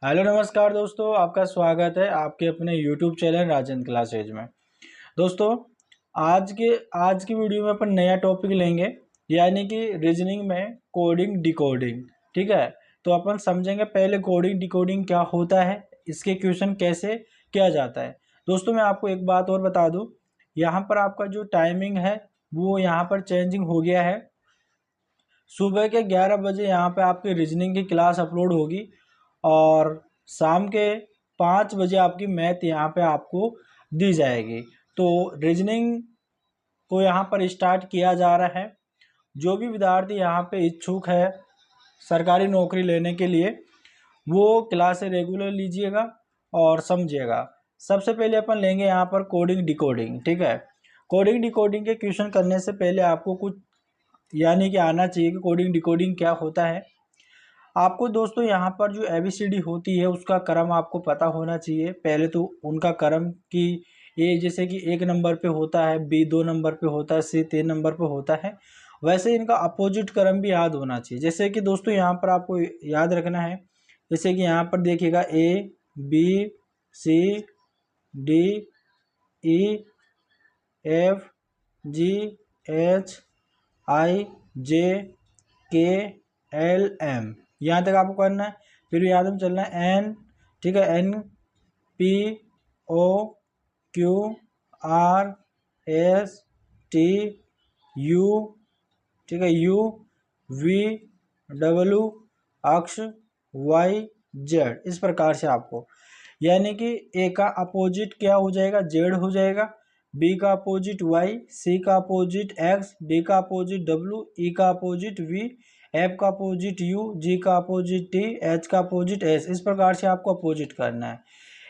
Hello नमस्कार दोस्तों, आपका स्वागत है आपके अपने यूट्यूब चैनल राजेंद्र क्लासेज में। दोस्तों आज की वीडियो में अपन नया टॉपिक लेंगे, यानी कि रीजनिंग में कोडिंग डिकोडिंग। ठीक है, तो अपन समझेंगे पहले कोडिंग डिकोडिंग क्या होता है, इसके क्वेश्चन कैसे किया जाता है। दोस्तों मैं आपको एक बात और बता दूं, यहाँ पर आपका जो टाइमिंग है वो यहाँ पर चेंजिंग हो गया है। सुबह के 11 बजे यहाँ पे आपकी रीजनिंग की क्लास अपलोड होगी और शाम के 5 बजे आपकी मैथ यहाँ पे आपको दी जाएगी। तो रीजनिंग को यहाँ पर स्टार्ट किया जा रहा है। जो भी विद्यार्थी यहाँ पे इच्छुक है सरकारी नौकरी लेने के लिए, वो क्लास रेगुलर लीजिएगा और समझिएगा। सबसे पहले अपन लेंगे यहाँ पर कोडिंग डिकोडिंग। ठीक है, कोडिंग डिकोडिंग के क्वेश्चन करने से पहले आपको कुछ यानी कि आना चाहिए कि कोडिंग डिकोडिंग क्या होता है। आपको दोस्तों यहाँ पर जो ABCD होती है उसका क्रम आपको पता होना चाहिए। पहले तो उनका क्रम की ए जैसे कि 1 नंबर पे होता है, B 2 नंबर पे होता है, C 3 नंबर पे होता है, वैसे इनका अपोजिट क्रम भी याद होना चाहिए। जैसे कि दोस्तों यहाँ पर आपको याद रखना है, जैसे कि यहाँ पर देखिएगा ABCDEFGHIJKLM, यहाँ तक आपको करना है। फिर याद में चलना है N, ठीक है, NPOQRSTU, ठीक है, UVW अक्ष YZ। इस प्रकार से आपको, यानी कि ए का अपोजिट क्या हो जाएगा, जेड हो जाएगा, बी का अपोजिट वाई, सी का अपोजिट एक्स, डी का अपोजिट डब्ल्यू, ई का अपोजिट वी, एफ का अपोजिट यू, जी का अपोजिट टी, एच का अपोजिट एस। इस प्रकार से आपको अपोजिट करना है।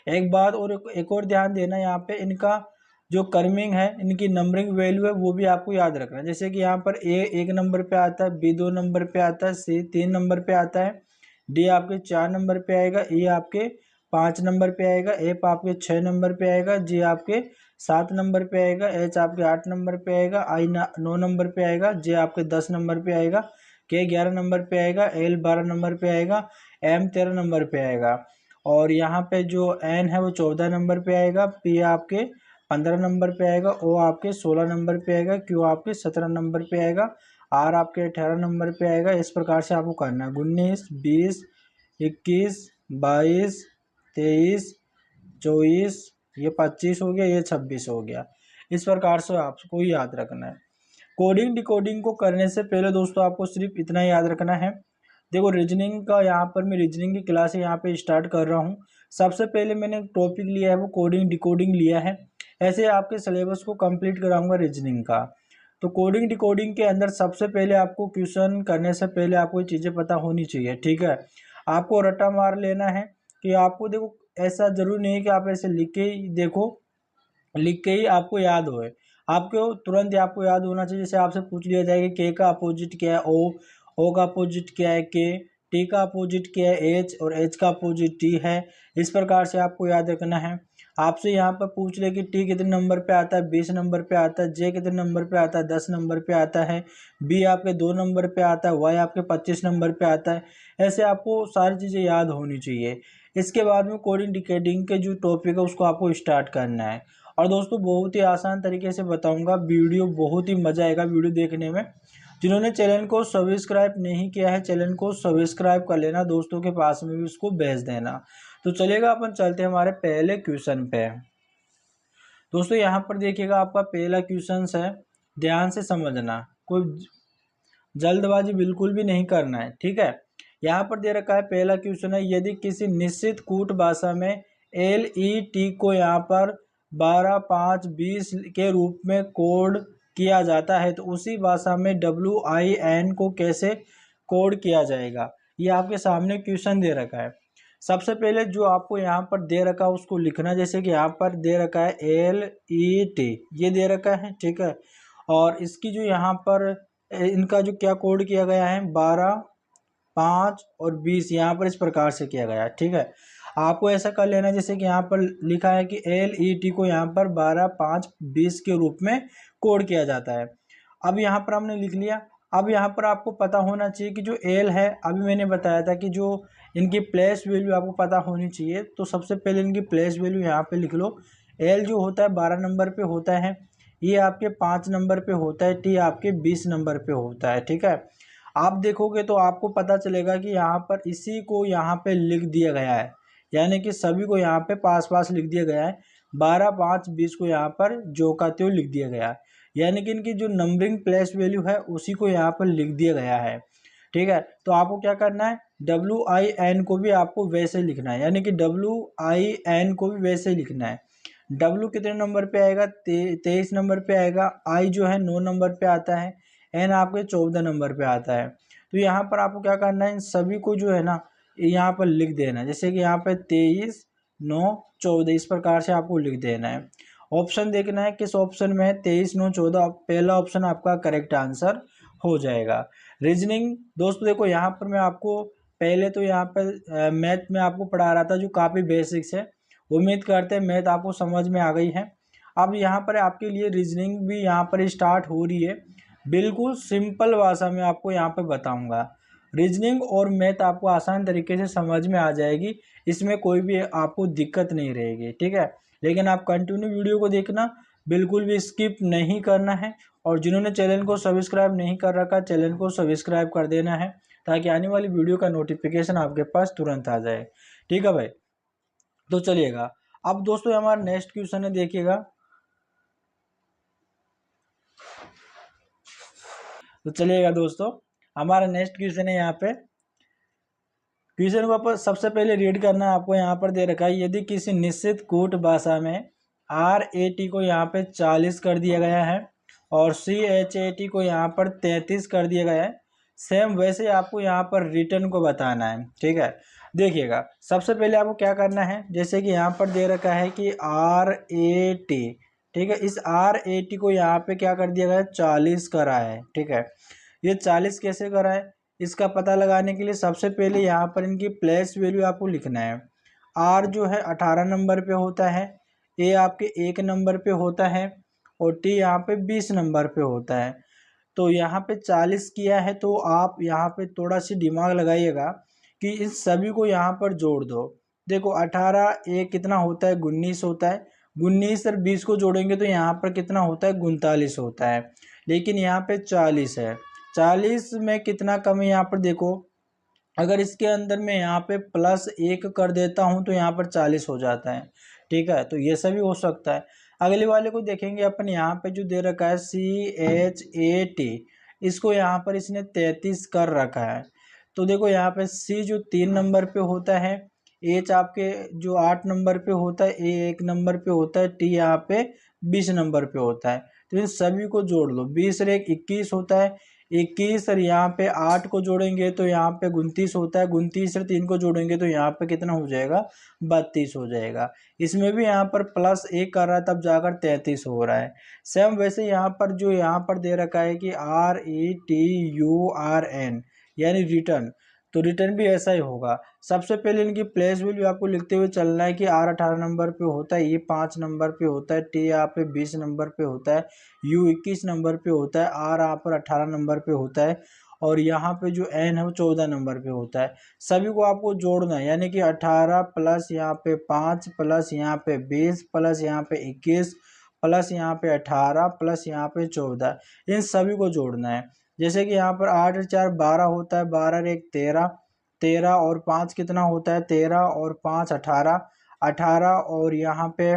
एक बात और एक और ध्यान देना, यहाँ पे इनका जो कर्मिंग है, इनकी नंबरिंग वैल्यू है वो भी आपको याद रखना है। जैसे कि यहाँ पर ए 1 नंबर पे आता है, बी 2 नंबर पे आता है, सी 3 नंबर पे आता है, डी आपके 4 नंबर पे आएगा, ई आपके 5 नंबर पे आएगा, एफ आपके 6 नंबर पे आएगा, जी आपके 7 नंबर पे आएगा, एच आपके 8 नंबर पे आएगा, आई 9 नंबर पे आएगा, जे आपके 10 नंबर पे आएगा, के 11 नंबर पे आएगा, एल 12 नंबर पे आएगा, एम 13 नंबर पे आएगा, और यहाँ पे जो एन है वो 14 नंबर पे आएगा, पी आपके 15 नंबर पे आएगा, ओ आपके 16 नंबर पे आएगा, क्यू आपके 17 नंबर पे आएगा, आर आपके 18 नंबर पे आएगा। इस प्रकार से आपको करना है। 19 20 21 22 23 24, ये 25 हो गया, ये 26 हो गया। इस प्रकार से आपको याद रखना है। कोडिंग डिकोडिंग को करने से पहले दोस्तों आपको सिर्फ इतना याद रखना है। देखो रीजनिंग का यहाँ पर मैं रीजनिंग की क्लास यहाँ पे स्टार्ट कर रहा हूँ। सबसे पहले मैंने टॉपिक लिया है वो कोडिंग डिकोडिंग लिया है। ऐसे आपके सिलेबस को कंप्लीट कराऊंगा रीजनिंग का। तो कोडिंग डिकोडिंग के अंदर सबसे पहले आपको क्वेश्चन करने से पहले आपको ये चीज़ें पता होनी चाहिए। ठीक है, आपको रट्टा मार लेना है कि आपको, देखो ऐसा जरूरी नहीं है कि आप ऐसे लिख के ही देखो, लिख के ही आपको याद होए। आपको तुरंत ही आपको याद होना चाहिए। जैसे आपसे पूछ लिया जाए कि के का अपोजिट क्या है ओ का अपोजिट क्या है के, टी का अपोजिट क्या है एच, और एच का अपोजिट टी है। इस प्रकार से आपको याद रखना है। आपसे यहाँ पर पूछ ले कि टी कितने नंबर पे आता है, 20 नंबर पे आता है, जे कितने नंबर पे आता है, 10 नंबर पे आता है, बी आपके 2 नंबर पे आता है, वाई आपके 25 नंबर पे आता है। ऐसे आपको सारी चीज़ें याद होनी चाहिए। इसके बाद में कोडिंग डिकोडिंग के जो टॉपिक है उसको आपको स्टार्ट करना है। और दोस्तों बहुत ही आसान तरीके से बताऊंगा, वीडियो बहुत ही मज़ा आएगा वीडियो देखने में। जिन्होंने चैनल को सब्सक्राइब नहीं किया है, चैनल को सब्सक्राइब कर लेना, दोस्तों के पास में भी उसको भेज देना। तो चलेगा, अपन चलते हैं हमारे पहले क्वेश्चन पे। दोस्तों यहाँ पर देखिएगा, आपका पहला क्वेश्चन है, ध्यान से समझना, कोई जल्दबाजी बिल्कुल भी नहीं करना है। ठीक है, यहाँ पर दे रखा है पहला क्वेश्चन है, यदि किसी निश्चित कूट भाषा में LET को यहाँ पर 12 5 20 के रूप में कोड किया जाता है तो उसी भाषा में WIN को कैसे कोड किया जाएगा। ये आपके सामने क्वेश्चन दे रखा है। सबसे पहले जो आपको यहाँ पर दे रखा है उसको लिखना। जैसे कि यहाँ पर दे रखा है LET, ये दे रखा है। ठीक है, और इसकी जो यहाँ पर इनका जो क्या कोड किया गया है 12 5 और 20, यहाँ पर इस प्रकार से किया गया है। ठीक है, आपको ऐसा कर लेना जैसे कि यहाँ पर लिखा है कि LET को यहाँ पर 12 5 20 के रूप में कोड किया जाता है। अब यहाँ पर हमने लिख लिया। अब यहाँ पर आपको पता होना चाहिए कि जो एल है, अभी मैंने बताया था कि जो इनकी प्लेस वैल्यू आपको पता होनी चाहिए। तो सबसे पहले इनकी प्लेस वैल्यू यहाँ पे लिख लो। एल जो होता है 12 नंबर पे होता है, ये आपके 5 नंबर पे होता है, टी आपके 20 नंबर पे होता है। ठीक है, आप देखोगे तो आपको पता चलेगा कि यहाँ पर इसी को यहाँ पे लिख दिया गया है, यानी कि सभी को यहाँ पे पास पास लिख दिया गया है। 12, 5, 20 को यहाँ पर जो का त्यों लिख दिया गया है, यानी कि इनकी जो नंबरिंग प्लेस वैल्यू है उसी को यहाँ पर लिख दिया गया है। ठीक है, तो आपको क्या करना है, WIN को भी आपको वैसे लिखना है, यानी कि WIN को भी वैसे ही लिखना है। W कितने नंबर पे आएगा, 23 नंबर पे आएगा। I जो है 9 नंबर पे आता है। N आपके 14 नंबर पे आता है। तो यहाँ पर आपको क्या करना है, इन सभी को जो है ना यहाँ पर लिख देना है। जैसे कि यहाँ पे 23, 9, 14 इस प्रकार से आपको लिख देना है। ऑप्शन देखना है किस ऑप्शन में है, 23, 9, 14 पहला ऑप्शन आपका करेक्ट आंसर हो जाएगा। रीजनिंग दोस्तों देखो, यहाँ पर मैं आपको पहले तो यहाँ पर मैथ में आपको पढ़ा रहा था जो काफ़ी बेसिक्स है। उम्मीद करते हैं मैथ आपको समझ में आ गई है। अब यहाँ पर आपके लिए रीजनिंग भी यहाँ पर स्टार्ट हो रही है। बिल्कुल सिंपल भाषा में आपको यहाँ पे बताऊंगा। रीजनिंग और मैथ आपको आसान तरीके से समझ में आ जाएगी, इसमें कोई भी आपको दिक्कत नहीं रहेगी। ठीक है, लेकिन आप कंटिन्यू वीडियो को देखना, बिल्कुल भी स्किप नहीं करना है। और जिन्होंने चैनल को सब्सक्राइब नहीं कर रखा, चैनल को सब्सक्राइब कर देना है, ताकि आने वाली वीडियो का नोटिफिकेशन आपके पास तुरंत आ जाए। ठीक है भाई, तो चलिएगा अब दोस्तों हमारा नेक्स्ट क्वेश्चन है, देखिएगा। तो चलिएगा दोस्तों, हमारा नेक्स्ट क्वेश्चन है। यहाँ पे क्वेश्चन को आपको सबसे पहले रीड करना है। आपको यहाँ पर दे रखा है, यदि किसी निश्चित कूट भाषा में RAT को यहाँ पे 40 कर दिया गया है और CHAT को यहाँ पर 33 कर दिया गया है, सेम वैसे आपको यहाँ पर रिटर्न को बताना है। ठीक है, देखिएगा सबसे पहले आपको क्या करना है, जैसे कि यहाँ पर दे रखा है कि RAT, ठीक है, इस RAT को यहाँ पे क्या कर दिया गया है, 40 करा है। ठीक है, ये 40 कैसे करा है, इसका पता लगाने के लिए सबसे पहले यहाँ पर इनकी प्लेस वैल्यू आपको लिखना है। R जो है 18 नंबर पे होता है, A आपके 1 नंबर पे होता है और T यहाँ पे 20 नंबर पे होता है। तो यहाँ पे 40 किया है, तो आप यहाँ पे थोड़ा सी दिमाग लगाइएगा कि इन सभी को यहाँ पर जोड़ दो। देखो 18 A कितना होता है, 19 होता है। 19 और 20 को जोड़ेंगे तो यहाँ पर कितना होता है, 39 होता है। लेकिन यहाँ पे 40 है, 40 में कितना कम है यहाँ पर देखो, अगर इसके अंदर मैं यहाँ पे +1 कर देता हूँ तो यहाँ पर 40 हो जाता है। ठीक है, तो ये सभी हो सकता है। अगले वाले को देखेंगे अपन, यहाँ पे जो दे रखा है CHAT, इसको यहाँ पर इसने 33 कर रखा है। तो देखो यहाँ पे C जो 3 नंबर पे होता है, H आपके जो 8 नंबर पे होता है, A 1 नंबर पे होता है, T यहाँ पे 20 नंबर पे होता है। तो इन सभी को जोड़ लो, 20 और 1 21 होता है, 21 और यहाँ पे 8 को जोड़ेंगे तो यहाँ पे 29 होता है, 29 और 3 को जोड़ेंगे तो यहाँ पे कितना हो जाएगा, 32 हो जाएगा। इसमें भी यहाँ पर +1 कर रहा है, तब जाकर 33 हो रहा है। सेम वैसे यहाँ पर जो यहाँ पर दे रखा है कि RETURN यानी रिटर्न, तो रिटर्न भी ऐसा ही होगा। सबसे पहले इनकी प्लेस वैल्यू आपको लिखते हुए चलना है कि R 18 नंबर पे होता है, ये 5 नंबर पे होता है, T यहाँ पे 20 नंबर पे होता है, U 21 नंबर पे होता है, R यहाँ पर 18 नंबर पे होता है और यहाँ पे जो N है वो 14 नंबर पे होता है। सभी को आपको जोड़ना है, यानी कि 18 प्लस यहाँ पे 5 प्लस यहाँ पे 20 प्लस यहाँ पे 21 प्लस यहाँ पे 18 प्लस यहाँ पे 14, इन सभी को जोड़ना है। जैसे कि यहाँ पर 8 और 4 12 होता है, 12 और 1 13, 13 और 5 कितना होता है, 13 और 5 18, 18 और यहाँ पे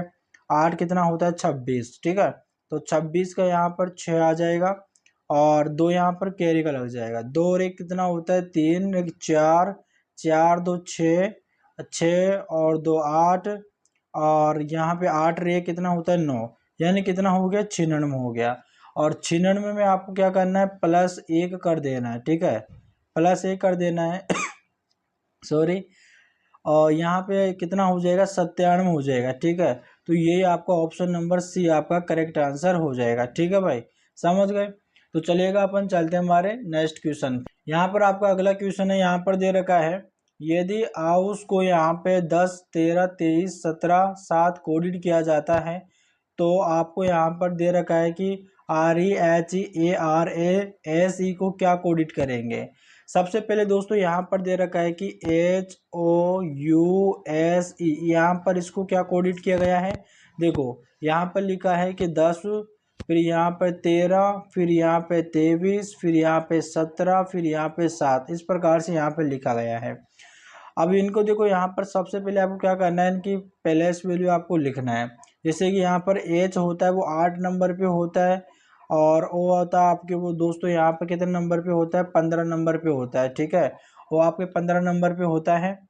8 कितना होता है, 26। ठीक है, तो 26 का यहाँ पर 6 आ जाएगा और 2 यहाँ पर कैरी का लग जाएगा। 2 और 1 कितना होता है, 3, 1 4, 4 2 6, 6 और 2 8 और यहाँ पे 8 और 1 कितना होता है, 9, यानी कितना हो गया, 96 हो गया। और 96 में आपको क्या करना है, +1 कर देना है। ठीक है, +1 कर देना है सॉरी, और यहाँ पे कितना हो जाएगा, 97 हो जाएगा। ठीक है, तो ये आपका ऑप्शन नंबर C आपका करेक्ट आंसर हो जाएगा। ठीक है भाई, समझ गए। तो चलिएगा अपन चलते हैं हमारे नेक्स्ट क्वेश्चन। यहाँ पर आपका अगला क्वेश्चन है, यहाँ पर दे रखा है, यदि आउस को यहाँ पे 10, 13, 23, 17, 7 कोडिड किया जाता है तो आपको यहाँ पर दे रखा है कि REHARASE को क्या कोडिट करेंगे। सबसे पहले दोस्तों यहाँ पर दे रखा है कि HOUSE, यहाँ पर इसको क्या कोडिट किया गया है। देखो यहाँ पर लिखा है कि 10, फिर यहाँ पर 13, फिर यहाँ पे 23, फिर यहाँ पे 17, फिर यहाँ पे 7, इस प्रकार से यहाँ पे लिखा गया है। अब इनको देखो यहाँ पर सबसे पहले आपको क्या करना है, इनकी प्लेस वैल्यू आपको लिखना है। जैसे कि यहाँ पर एच होता है वो 8 नंबर पे होता है, और ओ होता है आपके वो दोस्तों यहाँ पर कितने नंबर पे होता है, 15 नंबर पे होता है। ठीक है, वो आपके 15 नंबर पे होता है।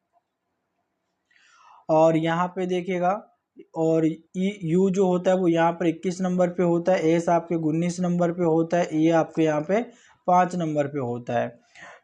और यहाँ पे देखिएगा, और यू जो होता है वो यहाँ पर 21 नंबर पे होता है, एस आपके 19 नंबर पे होता है, ये आपके यहाँ पे 5 नंबर पे होता है।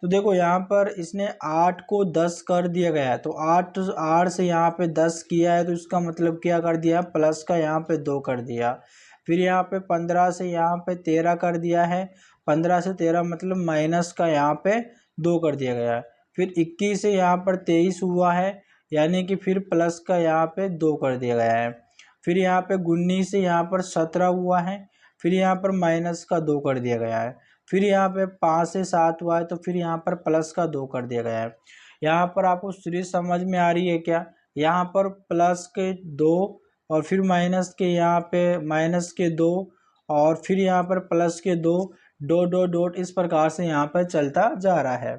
तो देखो यहाँ पर इसने 8 को 10 कर दिया गया है, तो 8 से यहाँ पे 10 किया है, तो इसका मतलब क्या कर दिया, प्लस का यहाँ पे 2 कर दिया। फिर यहाँ पे 15 से यहाँ पे 13 कर दिया है, 15 से 13 मतलब माइनस का यहाँ पे 2 कर दिया गया है। फिर 21 से यहाँ पर 23 हुआ है, यानी कि फिर प्लस का यहाँ पे 2 कर दिया गया है। फिर यहाँ पे 19 से यहाँ पर 17 हुआ है, फिर यहाँ पर माइनस का 2 कर दिया गया है। फिर यहाँ पे 5 से 7 हुआ है, तो फिर यहाँ पर प्लस का 2 कर दिया गया है। यहाँ पर आपको सीरीज समझ में आ रही है क्या। यहाँ पर प्लस के 2, और फिर माइनस के यहाँ पे माइनस के 2, और फिर यहाँ पर प्लस के 2, डॉट डॉट डॉट, इस प्रकार से यहाँ पर चलता जा रहा है।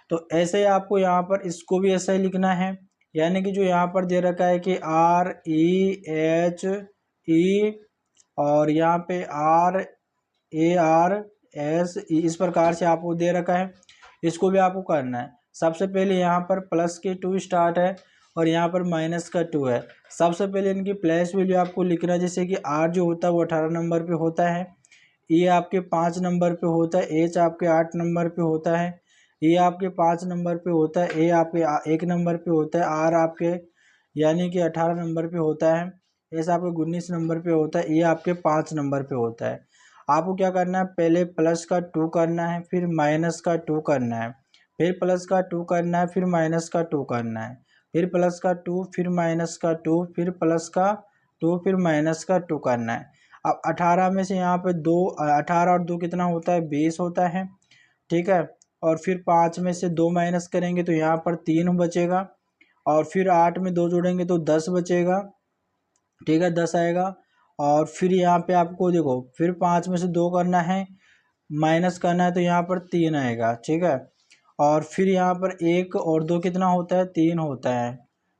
तो ऐसे ही आपको यहाँ पर इसको भी ऐसा ही लिखना है, यानी कि जो यहाँ पर दे रखा है कि REHE, और यहाँ पे RARSE, इस प्रकार से आपको दे रखा है। इसको भी आपको करना है। सबसे पहले यहाँ पर प्लस के 2 स्टार्ट है, और यहाँ पर माइनस का 2 है। सबसे पहले इनकी प्लेस वैल्यू आपको लिखना है, जैसे कि R जो होता है वो 18 नंबर पे होता है, E आपके 5 नंबर पे होता है, H आपके 8 नंबर पे होता है, E आपके 5 नंबर पे होता है, A आपके 1 नंबर पे होता है, R आपके यानी कि 18 नंबर पे होता है, S आपके 19 नंबर पे होता है, E आपके 5 नंबर पे होता है। आपको क्या करना है, पहले प्लस का 2 करना है, फिर माइनस का 2 करना है, फिर प्लस का 2 करना है, फिर माइनस का 2 करना है, फिर प्लस का 2, फिर माइनस का 2, फिर प्लस का 2, फिर माइनस का 2 करना है। अब 18 में से यहाँ पे 2, 18 और 2 कितना होता है, 20 होता है। ठीक है, और फिर 5 में से 2 माइनस करेंगे तो यहाँ पर 3 बचेगा, और फिर 8 में 2 जोड़ेंगे तो 10 बचेगा। ठीक है, 10 आएगा। और फिर यहाँ पे आपको देखो, फिर 5 में से 2 करना है, माइनस करना है, तो यहाँ पर 3 आएगा। ठीक है, और फिर यहाँ पर 1 और 2 कितना होता है, 3 होता है।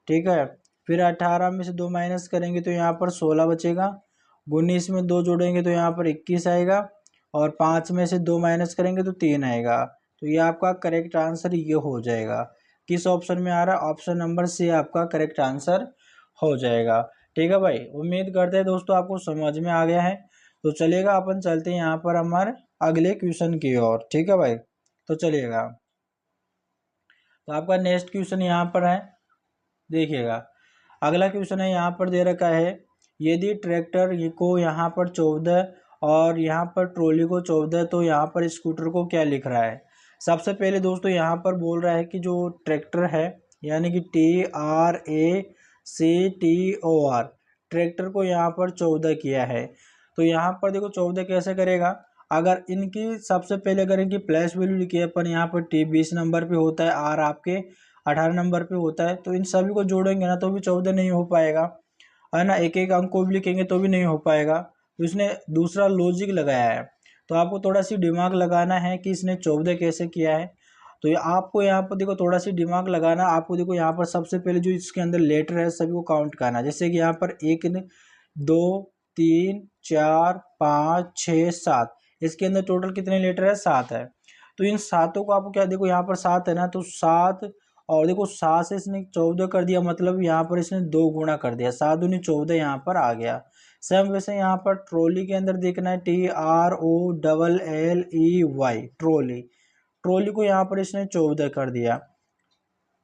ठीक है, फिर 18 में से 2 माइनस करेंगे तो यहाँ पर 16 बचेगा, 19 में 2 जोड़ेंगे तो यहाँ पर 21 आएगा, और 5 में से 2 माइनस करेंगे तो 3 आएगा। तो ये आपका करेक्ट आंसर ये हो जाएगा। किस ऑप्शन में आ रहा है, ऑप्शन नंबर सी आपका करेक्ट आंसर हो जाएगा। ठीक है भाई, उम्मीद करते हैं दोस्तों आपको समझ में आ गया है। तो चलिएगा अपन चलते हैं यहाँ पर हमारे अगले क्वेश्चन की ओर। ठीक है भाई, तो चलिएगा, तो आपका नेक्स्ट क्वेश्चन यहाँ पर है, देखिएगा। अगला क्वेश्चन है यहाँ पर दे रखा है, यदि ट्रैक्टर को यहाँ पर 14 और यहाँ पर ट्रॉली को 14, तो यहाँ पर स्कूटर को क्या लिख रहा है। सबसे पहले दोस्तों यहाँ पर बोल रहा है कि जो ट्रैक्टर है, यानी कि TRACTOR, ट्रैक्टर को यहाँ पर 14 किया है। तो यहाँ पर देखो 14 कैसे करेगा, अगर इनकी सबसे पहले अगर इनकी प्लेस वैल्यू लिखी है अपन, यहाँ पर T 20 नंबर पे होता है, R आपके 18 नंबर पे होता है, तो इन सभी को जोड़ेंगे ना तो भी 14 नहीं हो पाएगा, है ना। एक एक अंक को भी लिखेंगे तो भी नहीं हो पाएगा। तो इसने दूसरा लॉजिक लगाया है। तो आपको थोड़ा सी दिमाग लगाना है कि इसने 14 कैसे किया है। तो ये आपको यहाँ पर देखो थोड़ा सी दिमाग लगाना, आपको देखो यहाँ पर सबसे पहले जो इसके अंदर लेटर है सभी को काउंट करना। जैसे कि यहाँ पर 1 2 3 4 5 6 7, इसके अंदर टोटल कितने लेटर है, 7 है। तो इन सातों को आपको क्या, देखो यहाँ पर 7 है ना, तो 7, और देखो 7 से इसने 14 कर दिया, मतलब यहाँ पर इसने 2 गुना कर दिया, 7 दूनी 14 यहाँ पर आ गया। सेम वैसे यहाँ पर ट्रॉली के अंदर देखना है, TROLLEY, ट्रॉली, ट्रॉली को यहाँ पर इसने 14 कर दिया।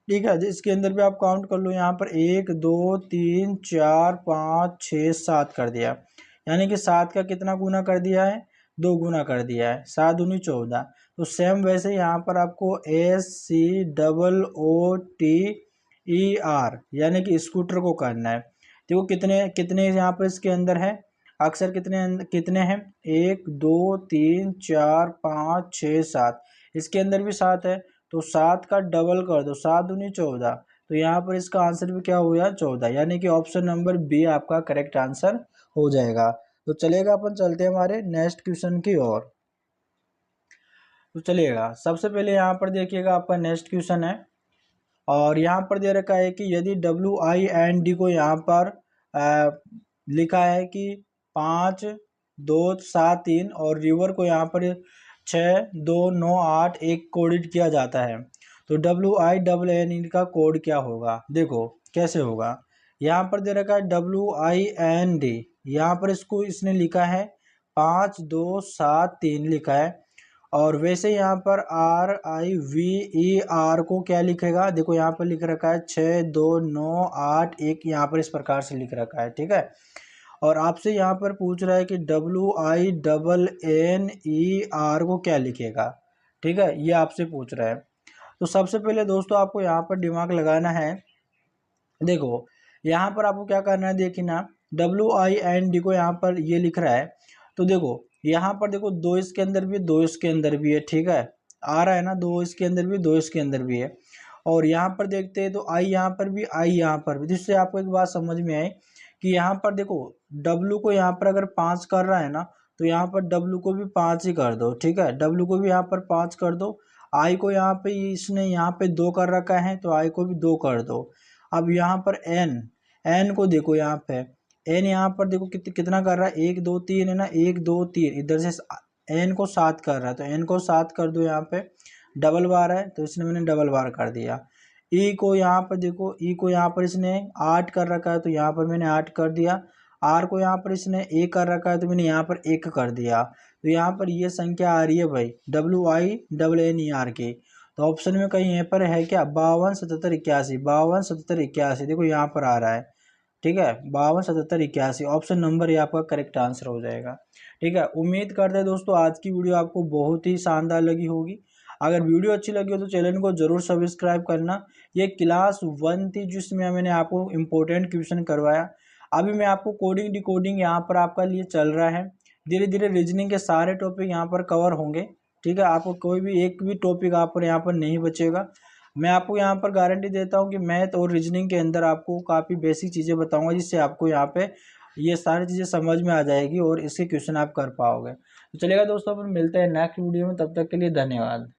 ठीक है, इसके अंदर भी आप काउंट कर लो, यहाँ पर 1 2 3 4 5 6 7 कर दिया, यानी कि 7 का कितना गुना कर दिया है, 2 गुना कर दिया है, 7 दूनी 14। तो सेम वैसे यहाँ पर आपको SCOOTER यानी कि स्कूटर को करना है। देखो कितने कितने यहाँ पर इसके अंदर है, अक्षर कितने कितने हैं, 1 2 3 4 5 6 7, इसके अंदर भी 7 है, तो 7 का डबल कर दो, 7 दूनी 14, तो यहाँ पर इसका आंसर भी क्या हो गया 14, यानी कि ऑप्शन नंबर बी आपका करेक्ट आंसर हो जाएगा। तो चलेगा, अपन चलते हैं हमारे नेक्स्ट क्वेश्चन की ओर। तो चलिएगा, सबसे पहले यहाँ पर देखिएगा आपका नेक्स्ट क्वेश्चन है, और यहाँ पर दे रखा है कि यदि WIND को यहाँ पर लिखा है कि 5 2 7 3 और रिवर को यहाँ पर 6 2 9 8 1 कोडिट किया जाता है, तो WINN का कोड क्या होगा। देखो कैसे होगा, यहाँ पर दे रखा है WIND, यहाँ पर इसको इसने लिखा है 5 2 7 3 लिखा है, और वैसे यहाँ पर RIVER को क्या लिखेगा, देखो यहाँ पर लिख रखा है 6 2 9 8 1, यहाँ पर इस प्रकार से लिख रखा है, ठीक है। और आपसे यहाँ पर पूछ रहा है कि WINNER को क्या लिखेगा, ठीक है, ये आपसे पूछ रहा है। तो सबसे पहले दोस्तों आपको यहाँ पर दिमाग लगाना है। देखो यहाँ पर आपको क्या करना है, देखिए ना, WIND को यहाँ पर ये लिख रहा है, तो देखो यहाँ पर देखो 2 इसके अंदर भी 2 इसके अंदर भी है, ठीक है, आ रहा है ना, 2 इसके अंदर भी 2 इसके अंदर भी है, और यहाँ पर देखते हैं तो आई यहाँ पर भी आई यहाँ पर भी, जिससे आपको एक बात समझ में आई कि यहाँ पर देखो W को यहाँ पर अगर 5 कर रहा है ना, तो यहाँ पर W को भी 5 ही कर दो, ठीक है, W को भी यहाँ पर 5 कर दो, आई को यहाँ पे इसने यहाँ पे 2 कर रखा है, तो आई को भी 2 कर दो। अब यहाँ पर एन को देखो, यहाँ पे एन यहाँ पर देखो कितना कर रहा है, 1 2 3 है ना, 1 2 3, इधर से एन को 7 कर रहा है, तो एन को 7 कर दो, यहाँ पे डबल बार है तो इसने मैंने डबल बार कर दिया। ई को यहाँ पर देखो, ई को यहाँ पर इसने 8 कर रखा है, तो यहाँ पर मैंने 8 कर दिया। आर को यहाँ पर इसने 1 कर रखा है, तो मैंने यहाँ पर 1 कर दिया। तो यहाँ पर ये संख्या आ रही है भाई WINNER की, तो ऑप्शन में कहीं यहाँ पर है क्या, 52 77 81, 52 77 81, देखो यहाँ पर आ रहा है, ठीक है, 52 77 81, ऑप्शन नंबर ये आपका करेक्ट आंसर हो जाएगा। ठीक है, उम्मीद करते हैं दोस्तों आज की वीडियो आपको बहुत ही शानदार लगी होगी। अगर वीडियो अच्छी लगी हो तो चैनल को जरूर सब्सक्राइब करना। ये क्लास 1 थी जिसमें मैंने आपको इम्पोर्टेंट क्वेश्चन करवाया। अभी मैं आपको कोडिंग डिकोडिंग यहाँ पर आपका लिए चल रहा है, धीरे धीरे रीजनिंग के सारे टॉपिक यहाँ पर कवर होंगे, ठीक है, आपको कोई भी एक भी टॉपिक आप पर यहाँ पर नहीं बचेगा। मैं आपको यहाँ पर गारंटी देता हूँ कि मैथ और रीजनिंग के अंदर आपको काफ़ी बेसिक चीज़ें बताऊंगा, जिससे आपको यहाँ पे ये सारी चीज़ें समझ में आ जाएगी और इसके क्वेश्चन आप कर पाओगे। तो चलेगा दोस्तों, अपन मिलते हैं नेक्स्ट वीडियो में, तब तक के लिए धन्यवाद।